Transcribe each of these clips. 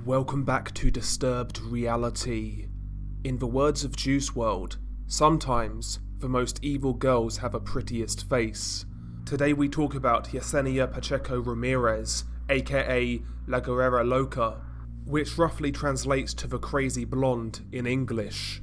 Welcome back to Disturbed Reality. In the words of Juice WRLD, sometimes the most evil girls have a prettiest face. Today we talk about Yesenia Pacheco Ramirez, aka La Güera Loca, which roughly translates to the crazy blonde in English.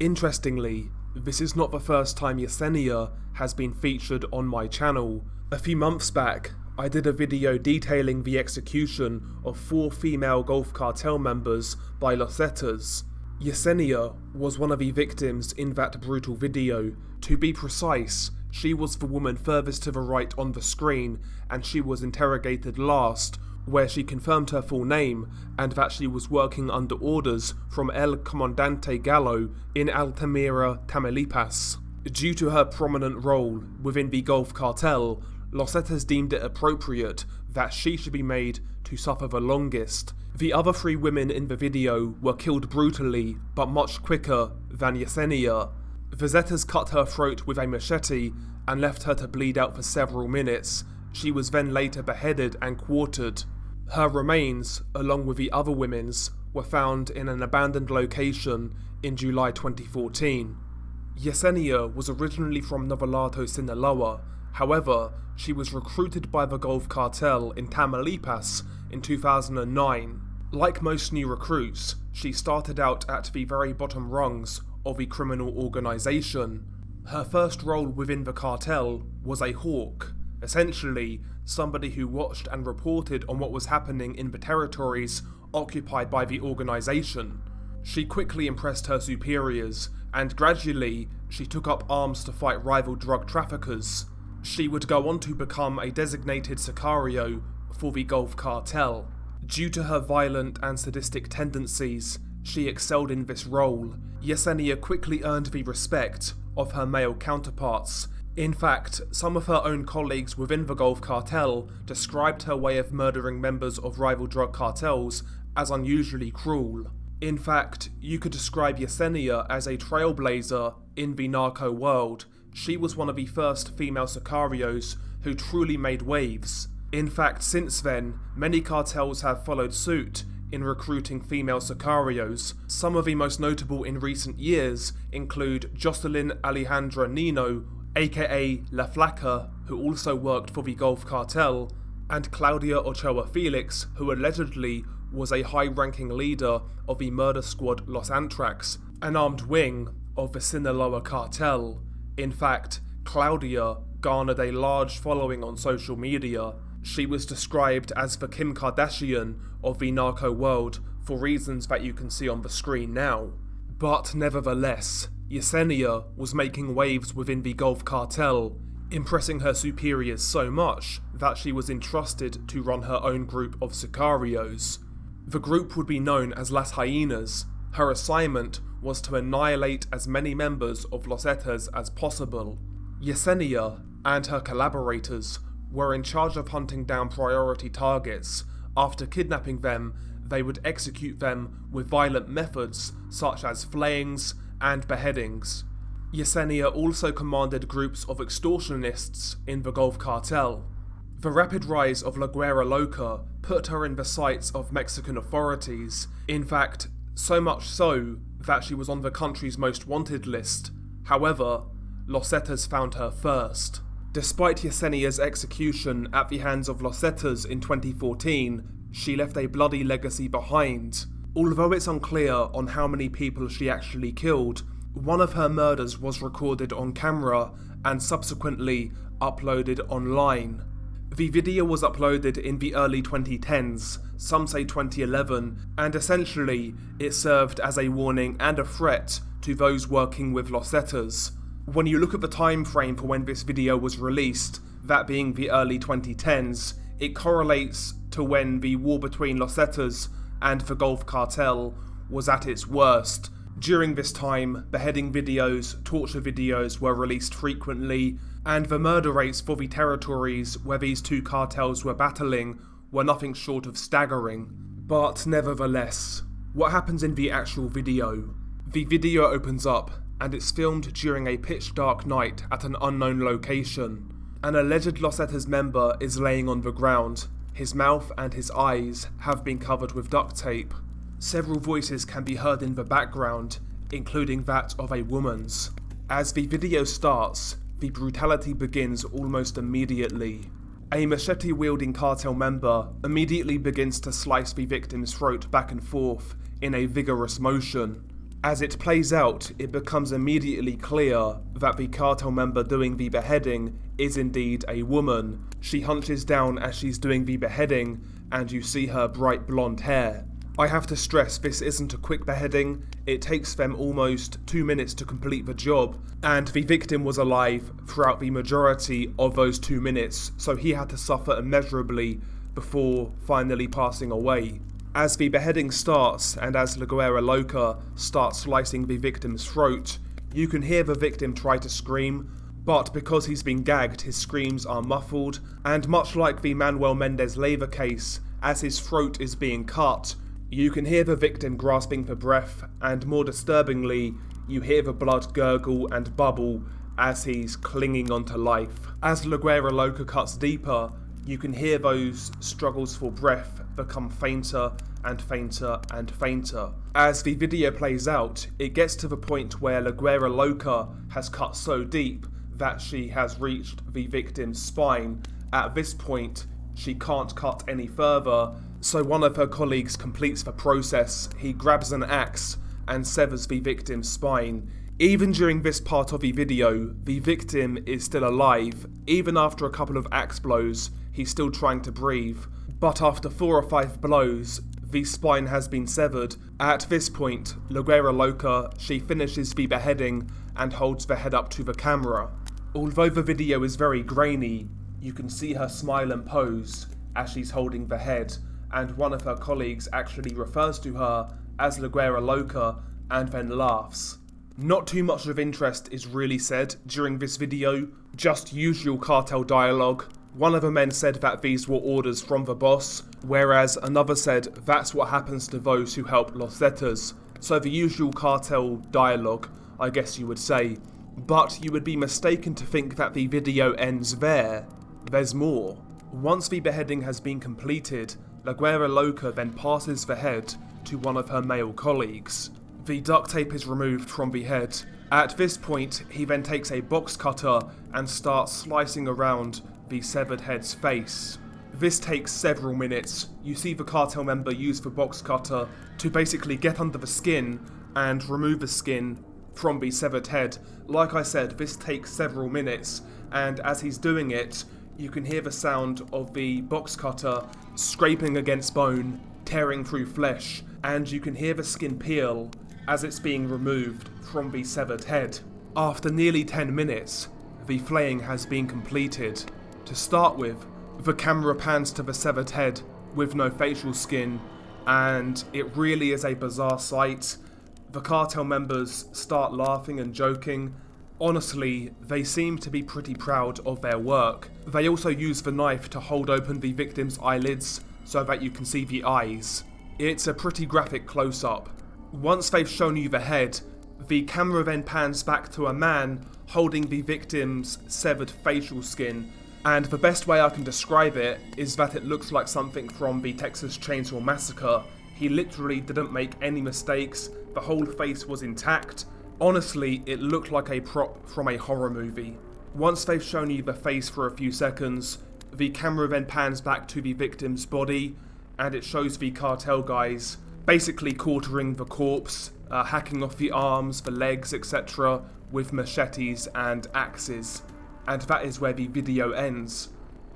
Interestingly, this is not the first time Yesenia has been featured on my channel. A few months back, I did a video detailing the execution of 4 female Gulf Cartel members by Los Zetas. Yesenia was one of the victims in that brutal video. To be precise, she was the woman furthest to the right on the screen, and she was interrogated last, where she confirmed her full name and that she was working under orders from El Comandante Gallo in Altamira, Tamaulipas. Due to her prominent role within the Gulf Cartel, Los Zetas deemed it appropriate that she should be made to suffer the longest. The other 3 women in the video were killed brutally, but much quicker than Yesenia. The Zetas cut her throat with a machete and left her to bleed out for several minutes. She was then later beheaded and quartered. Her remains, along with the other women's, were found in an abandoned location in July 2014. Yesenia was originally from Navolato, Sinaloa. However, she was recruited by the Gulf Cartel in Tamaulipas in 2009. Like most new recruits, she started out at the very bottom rungs of the criminal organisation. Her first role within the cartel was a hawk, essentially somebody who watched and reported on what was happening in the territories occupied by the organisation. She quickly impressed her superiors, and gradually she took up arms to fight rival drug traffickers. She would go on to become a designated sicario for the Gulf Cartel. Due to her violent and sadistic tendencies, she excelled in this role. Yesenia quickly earned the respect of her male counterparts. In fact, some of her own colleagues within the Gulf Cartel described her way of murdering members of rival drug cartels as unusually cruel. In fact, you could describe Yesenia as a trailblazer in the narco world. She was one of the first female sicarios who truly made waves. In fact, since then, many cartels have followed suit in recruiting female sicarios. Some of the most notable in recent years include Jocelyn Alejandra Nino, aka La Flaca, who also worked for the Gulf Cartel, and Claudia Ochoa Felix, who allegedly was a high-ranking leader of the murder squad Los Antrax, an armed wing of the Sinaloa cartel. In fact, Claudia garnered a large following on social media. She was described as the Kim Kardashian of the narco world for reasons that you can see on the screen now. But nevertheless, Yesenia was making waves within the Gulf Cartel, impressing her superiors so much that she was entrusted to run her own group of sicarios. The group would be known as Las Hyenas. Her assignment was to annihilate as many members of Los Zetas as possible. Yesenia and her collaborators were in charge of hunting down priority targets. After kidnapping them, they would execute them with violent methods such as flayings and beheadings. Yesenia also commanded groups of extortionists in the Gulf Cartel. The rapid rise of La Güera Loca put her in the sights of Mexican authorities. In fact, so much so that she was on the country's most wanted list. However, Los Zetas found her first. Despite Yesenia's execution at the hands of Los Zetas in 2014, she left a bloody legacy behind. Although it's unclear on how many people she actually killed, one of her murders was recorded on camera and subsequently uploaded online. The video was uploaded in the early 2010s, some say 2011, and essentially it served as a warning and a threat to those working with Los Zetas. When you look at the time frame for when this video was released, that being the early 2010s, it correlates to when the war between Los Zetas and the Gulf Cartel was at its worst. During this time, beheading videos, torture videos were released frequently, and the murder rates for the territories where these 2 cartels were battling were nothing short of staggering. But nevertheless, what happens in the actual video? The video opens up, and it's filmed during a pitch dark night at an unknown location. An alleged Los Zetas member is laying on the ground, His mouth and his eyes have been covered with duct tape. Several voices can be heard in the background, including that of a woman's. As the video starts, the brutality begins almost immediately. A machete-wielding cartel member immediately begins to slice the victim's throat back and forth in a vigorous motion. As it plays out, it becomes immediately clear that the cartel member doing the beheading is indeed a woman. She hunches down as she's doing the beheading, and you see her bright blonde hair. I have to stress, this isn't a quick beheading. It takes them almost 2 minutes to complete the job, and the victim was alive throughout the majority of those 2 minutes, so he had to suffer immeasurably before finally passing away. As the beheading starts, and as Güera Loca starts slicing the victim's throat, you can hear the victim try to scream, but because he's been gagged, his screams are muffled, and much like the Manuel Mendez-Leyva case, as his throat is being cut, you can hear the victim grasping for breath, and more disturbingly, you hear the blood gurgle and bubble as he's clinging onto life. As Güera Loca cuts deeper, you can hear those struggles for breath become fainter and fainter and fainter. As the video plays out, it gets to the point where Güera Loca has cut so deep that she has reached the victim's spine. At this point, she can't cut any further, so one of her colleagues completes the process. He grabs an axe and severs the victim's spine. Even during this part of the video, the victim is still alive. Even after a couple of axe blows, he's still trying to breathe. But after 4 or 5 blows, the spine has been severed. At this point, Güera Loca, she finishes the beheading and holds the head up to the camera. Although the video is very grainy, you can see her smile and pose as she's holding the head, and one of her colleagues actually refers to her as Güera Loca and then laughs. Not too much of interest is really said during this video, just usual cartel dialogue. One of the men said that these were orders from the boss, whereas another said that's what happens to those who help Los Zetas. So the usual cartel dialogue, I guess you would say. But you would be mistaken to think that the video ends there. There's more. Once the beheading has been completed, Güera Loca then passes the head to one of her male colleagues. The duct tape is removed from the head. At this point, he then takes a box cutter and starts slicing around the severed head's face. This takes several minutes. You see the cartel member use the box cutter to basically get under the skin and remove the skin from the severed head. Like I said, this takes several minutes, and as he's doing it, you can hear the sound of the box cutter scraping against bone, tearing through flesh, and you can hear the skin peel as it's being removed from the severed head. After nearly 10 minutes, the flaying has been completed. To start with, the camera pans to the severed head with no facial skin, and it really is a bizarre sight. The cartel members start laughing and joking. Honestly, they seem to be pretty proud of their work. They also use the knife to hold open the victim's eyelids so that you can see the eyes. It's a pretty graphic close-up. Once they've shown you the head, the camera then pans back to a man holding the victim's severed facial skin, and the best way I can describe it is that it looks like something from the Texas Chainsaw Massacre. He literally didn't make any mistakes, the whole face was intact. Honestly, it looked like a prop from a horror movie. Once they've shown you the face for a few seconds, the camera then pans back to the victim's body, and it shows the cartel guys basically quartering the corpse, hacking off the arms, the legs, etc. with machetes and axes. And that is where the video ends.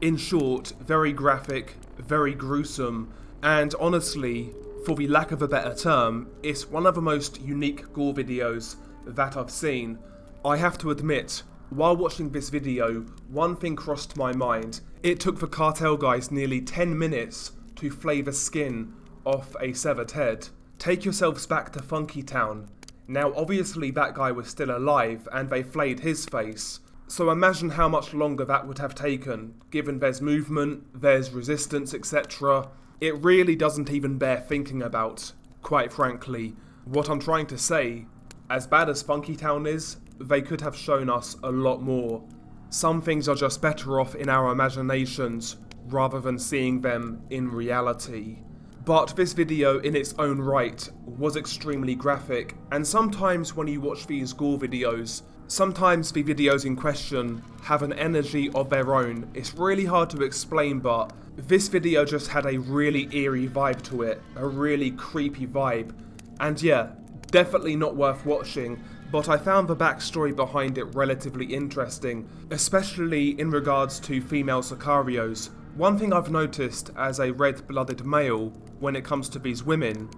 In short, very graphic, very gruesome, and honestly, for the lack of a better term, it's one of the most unique gore videos that I've seen. I have to admit, while watching this video, one thing crossed my mind. It took the cartel guys nearly 10 minutes to flay the skin off a severed head. Take yourselves back to Funky Town. Now obviously that guy was still alive and they flayed his face. So imagine how much longer that would have taken, given there's movement, there's resistance, etc. It really doesn't even bear thinking about, quite frankly. What I'm trying to say, as bad as Funky Town is, they could have shown us a lot more. Some things are just better off in our imaginations rather than seeing them in reality. But this video in its own right was extremely graphic, and sometimes when you watch these gore videos, sometimes the videos in question have an energy of their own. It's really hard to explain, but this video just had a really eerie vibe to it, a really creepy vibe. And yeah, definitely not worth watching, but I found the backstory behind it relatively interesting, especially in regards to female sicarios. One thing I've noticed as a red-blooded male when it comes to these women,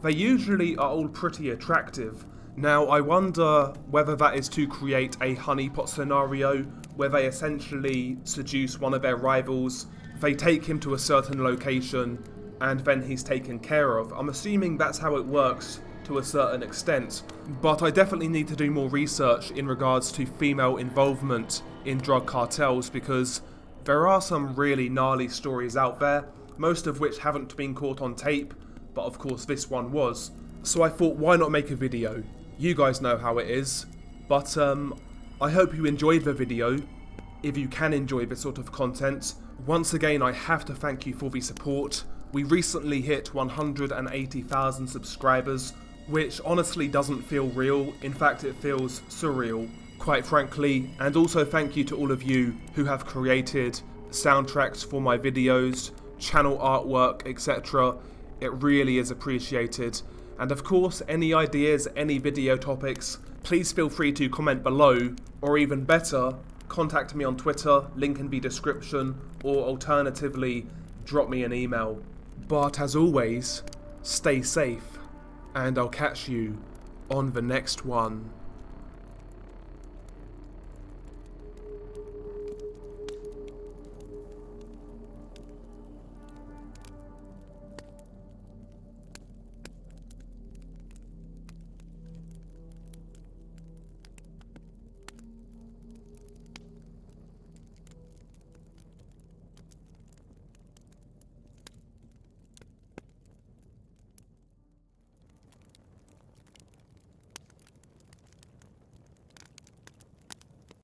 they usually are all pretty attractive. Now I wonder whether that is to create a honeypot scenario where they essentially seduce one of their rivals, they take him to a certain location, and then he's taken care of. I'm assuming that's how it works to a certain extent, but I definitely need to do more research in regards to female involvement in drug cartels, because there are some really gnarly stories out there, most of which haven't been caught on tape, but of course this one was. So I thought, why not make a video? You guys know how it is, but I hope you enjoyed the video, if you can enjoy this sort of content. Once again, I have to thank you for the support. We recently hit 180,000 subscribers, which honestly doesn't feel real. In fact, it feels surreal, quite frankly. And also thank you to all of you who have created soundtracks for my videos, channel artwork, etc. It really is appreciated. And of course, any ideas, any video topics, please feel free to comment below, or even better, contact me on Twitter, link in the description, or alternatively, drop me an email. But as always, stay safe, and I'll catch you on the next one.